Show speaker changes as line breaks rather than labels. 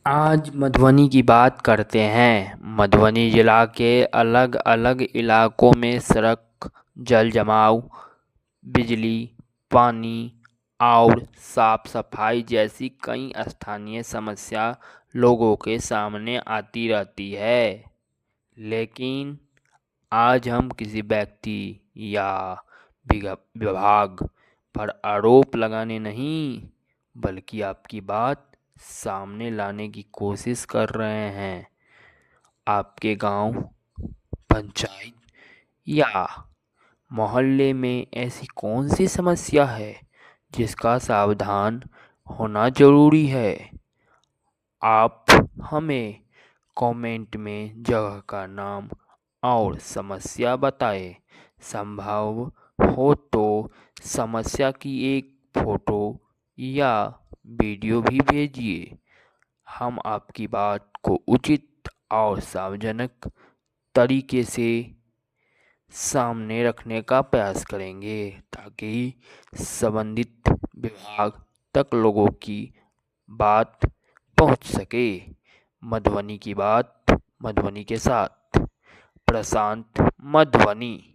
आज मधुबनी की बात करते हैं। मधुबनी ज़िला के अलग अलग इलाकों में सड़क जल जमाव, बिजली, पानी और साफ सफाई जैसी कई स्थानीय समस्या लोगों के सामने आती रहती है। लेकिन आज हम किसी व्यक्ति या विभाग पर आरोप लगाने नहीं, बल्कि आपकी बात सामने लाने की कोशिश कर रहे हैं। आपके गांव, पंचायत या मोहल्ले में ऐसी कौन सी समस्या है जिसका सावधान होना ज़रूरी है? आप हमें कमेंट में जगह का नाम और समस्या बताएं। संभव हो तो समस्या की एक फ़ोटो या वीडियो भी भेजिए। हम आपकी बात को उचित और सार्वजनिक तरीके से सामने रखने का प्रयास करेंगे, ताकि संबंधित विभाग तक लोगों की बात पहुंच सके। मधुबनी की बात, मधुबनी के साथ। प्रशांत, मधुबनी।